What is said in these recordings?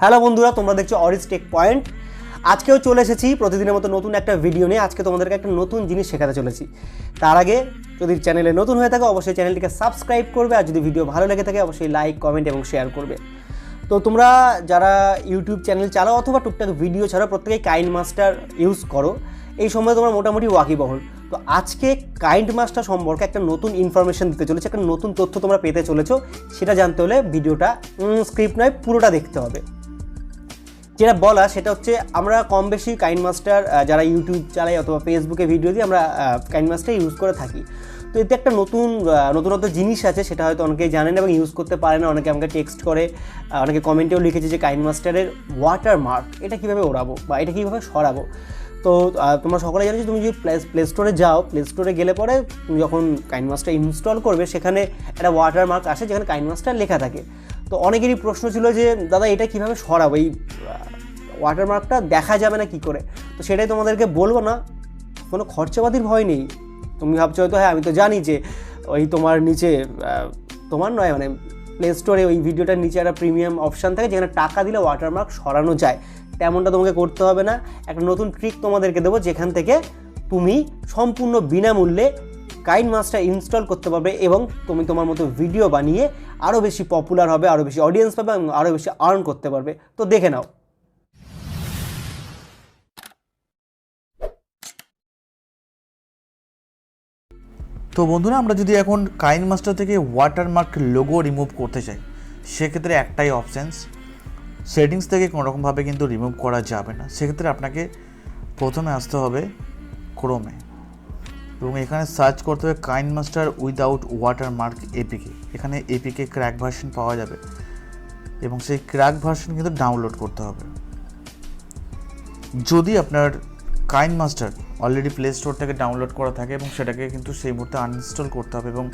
Hello বন্ধুরা, তোমরা দেখছো aristechpoint। আজকেও চলে এসেছি প্রতিদিনের মতো নতুন একটা ভিডিও নিয়ে। আজকে তোমাদেরকে একটা নতুন জিনিস শেখাতে চলেছি। তার আগে যদি চ্যানেলে নতুন হয়ে থাকে অবশ্যই চ্যানেলটিকে সাবস্ক্রাইব করবে, আর যদি ভিডিও ভালো লেগে থাকে অবশ্যই লাইক, কমেন্ট এবং শেয়ার করবে। তো তোমরা যারা ইউটিউব চ্যানেল চালাও অথবা টুকটাক ভিডিও ছাড়াও প্রত্যেকেই কাইনমাস্টার ইউজ করো, এই সময় তোমরা মোটামুটি ওয়াকিবহল। তো আজকে কাইনমাস্টার সম্পর্কে একটা নতুন ইনফরমেশন দিতে চলেছে, একটা নতুন তথ্য তোমরা পেতে চলেছো। সেটা জানতে হলে ভিডিওটা স্ক্রিপ্ট নয়, পুরোটা দেখতে হবে। যেটা বলা সেটা হচ্ছে, আমরা কম বেশি কাইনমাস্টার যারা ইউটিউব চালাই অথবা ফেসবুকে ভিডিও দিয়ে আমরা কাইনমাস্টার ইউজ করে থাকি। তো এতে একটা নতুনত্ব জিনিস আছে, সেটা হয়তো অনেকেই জানেন এবং ইউজ করতে পারে না। অনেকে আমাকে টেক্সট করে, অনেকে কমেন্টেও লিখেছে যে কাইনমাস্টারের ওয়াটারমার্ক এটা কীভাবে ওড়াবো বা এটা কীভাবে সরাবো। তো তোমরা সকলে জানো যে তুমি যদি প্লে স্টোরে যাও, প্লে স্টোরে গেলে পরে তুমি যখন কাইনমাস্টার ইনস্টল করবে সেখানে একটা ওয়াটারমার্ক আসে যেখানে কাইনমাস্টার লেখা থাকে। তো অনেকেরই প্রশ্ন ছিল যে দাদা এটা কীভাবে সরাবো, এই ওয়াটারমার্কটা দেখা যাবে না কি করে। তো সেটাই তোমাদেরকে বলবো না, কোনো খরচাপাতির ভয় নেই। তুমি ভাবছো হয়তো হ্যাঁ আমি তো জানি যে ওই তোমার নিচে তোমার নয় মানে প্লে স্টোরে ওই ভিডিওটার নিচে একটা প্রিমিয়াম অপশান থাকে যেখানে টাকা দিলে ওয়াটারমার্ক সরানো যায়। তেমনটা তোমাকে করতে হবে না। একটা নতুন ট্রিক তোমাদেরকে দেবো যেখান থেকে তুমি সম্পূর্ণ বিনামূল্যে কাইনমাস্টার ইনস্টল করতে পারবে এবং তুমি তোমার মতো ভিডিও বানিয়ে আরও বেশি পপুলার হবে, আরও বেশি অডিয়েন্স পাবে এবং আরও বেশি আর্ন করতে পারবে। তো দেখে নাও। তো বন্ধুরা, আমরা যদি এখন কাইনমাস্টার থেকে ওয়াটারমার্ক লোগো রিমুভ করতে চাই, সেক্ষেত্রে একটাই অপশানস, সেটিংস থেকে কোনোরকমভাবে কিন্তু রিমুভ করা যাবে না। সেক্ষেত্রে আপনাকে প্রথমে আসতে হবে ক্রোমে এবং এখানে সার্চ করতে হবে কাইনমাস্টার উইদাউট ওয়াটারমার্ক এপিকে। এখানে এপিকে ক্র্যাক ভার্সন পাওয়া যাবে এবং সেই ক্র্যাক ভার্সন কিন্তু ডাউনলোড করতে হবে। যদি আপনার কাইনমাস্টার অলরেডি প্লে স্টোর থেকে ডাউনলোড করা থাকে এবং সেটাকে কিন্তু সেই মুহূর্তে আনইনস্টল করতে হবে এবং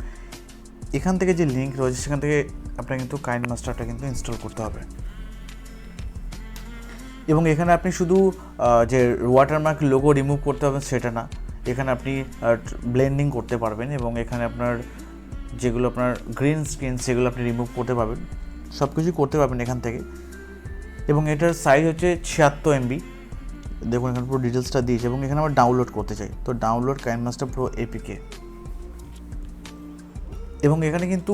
এখান থেকে যে লিঙ্ক রয়েছে সেখান থেকে আপনার কিন্তু কাইনমাস্টারটা কিন্তু ইনস্টল করতে হবে। এবং এখানে আপনি শুধু যে ওয়াটারমার্ক লোগো রিমুভ করতে হবে সেটা না, এখানে আপনি ব্লেন্ডিং করতে পারবেন এবং এখানে আপনার যেগুলো আপনার গ্রিন স্ক্রিন সেগুলো আপনি রিমুভ করতে পারবেন, সব কিছুই করতে পারবেন এখান থেকে। এবং এটার সাইজ হচ্ছে 76 MB। দেখুন এখানে পুরো ডিটেলসটা দিয়েছে এবং এখানে আমরা ডাউনলোড করতে চাই, তো ডাউনলোড কাইনমাস্টার প্রো এপিকে। এবং এখানে কিন্তু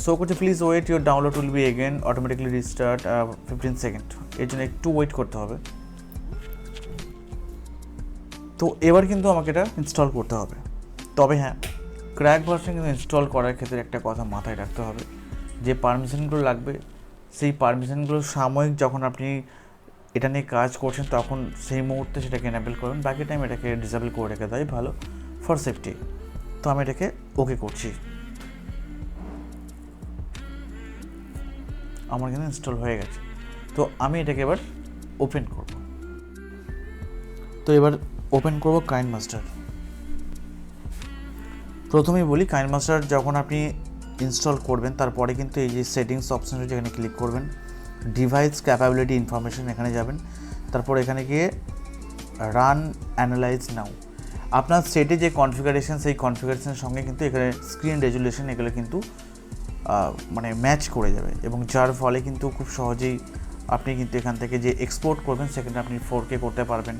শো করছে please wait, your download will be again automatically restart 15 second. এর জন্য একটু ওয়েট করতে হবে। তো এবার কিন্তু আমাকে এটা ইনস্টল করতে হবে। তবে হ্যাঁ, ক্র্যাক ভার্সন কিন্তু ইনস্টল করার ক্ষেত্রে একটা কথা মাথায় রাখতে হবে, যে পারমিশনগুলো লাগবে সেই পারমিশনগুলো সাময়িক যখন আপনি এটা নিয়ে কাজ করছেন তখন সেই মুহূর্তে সেটাকে এনেবল করবেন, বাকি টাইম এটাকে ডিসেবল করে রেখে দেয় ভালো ফর সেফটি। তো আমি এটাকে ওকে করছি। আমার কিন্তু ইনস্টল হয়ে গেছে। তো আমি এটাকে এবার ওপেন করব। তো এবার ওপেন করব কাইনমাস্টার। প্রথমেই বলি, কাইনমাস্টার যখন আপনি ইনস্টল করবেন তারপরে কিন্তু এই যে সেটিংস অপশন রয়েছে এখানে ক্লিক করবেন, ডিভাইস ক্যাপাবিলিটি ইনফরমেশন এখানে যাবেন, তারপর এখানে গিয়ে রান অ্যানালাইজ নাও। আপনার সেটে যে কনফিগারেশন সেই কনফিগারেশনের সঙ্গে কিন্তু এখানে স্ক্রিন রেজুলেশন এগুলো কিন্তু মানে ম্যাচ করে যাবে এবং যার ফলে কিন্তু খুব সহজেই আপনি কিন্তু এখান থেকে যে এক্সপোর্ট করবেন সেখানে আপনি 4K করতে পারবেন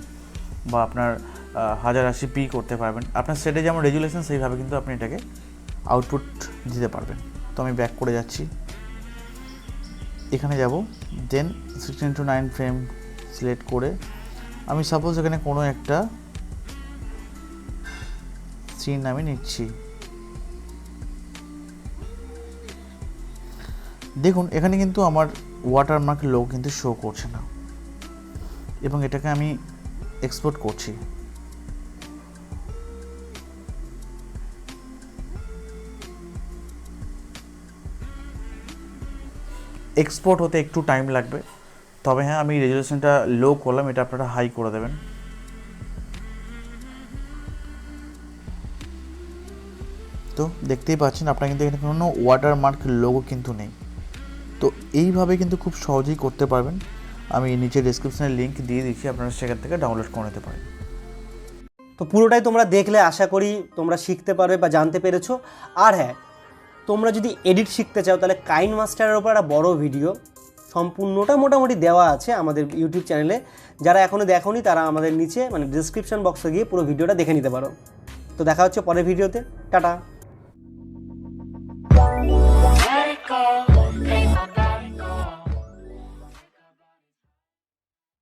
বা আপনার 1080p করতে পারবেন। আপনার সেটে যেমন রেজুলেশন সেইভাবে কিন্তু আপনি এটাকে আউটপুট দিতে পারবেন। তো আমি ব্যাক করে যাচ্ছি, এখানে যাব, দেন 16:9 ফ্রেম সিলেক্ট করে আমি সাপোজ এখানে কোনো একটা সিন আমি নিচ্ছি। দেখুন এখানে কিন্তু আমার ওয়াটারমার্ক লোগো কিন্তু শো করছে না এবং এটাকে আমি এক্সপোর্ট করছি। এক্সপোর্ট হতে একটু টাইম লাগবে, তবে হ্যাঁ আমি রেজুলেশনটা লো করলাম, এটা আপনারা হাই করে দেবেন। তো দেখতেই পাচ্ছেন আপনারা কিন্তু এখানে কোনো ওয়াটারমার্ক লোগো কিন্তু নেই। তো এইভাবে কিন্তু খুব সহজেই করতে পারবেন। আমি নিচে ডেসক্রিপশনে লিঙ্ক দিয়ে দিচ্ছি, আপনারা সেখান থেকে ডাউনলোড করে নিতে পারেন। তো পুরোটাই তোমরা দেখলে আশা করি তোমরা শিখতে পারবে বা জানতে পেরেছো। আর হ্যাঁ, তোমরা যদি এডিট শিখতে চাও তাহলে কাইনমাস্টারের উপর একটা বড় ভিডিও সম্পূর্ণটা মোটামুটি দেওয়া আছে আমাদের ইউটিউব চ্যানেলে। যারা এখনও দেখোনি তারা আমাদের নিচে মানে ডিসক্রিপশন বক্সে গিয়ে পুরো ভিডিওটা দেখে নিতে পারো। তো দেখা হচ্ছে পরের ভিডিওতে, টাটা।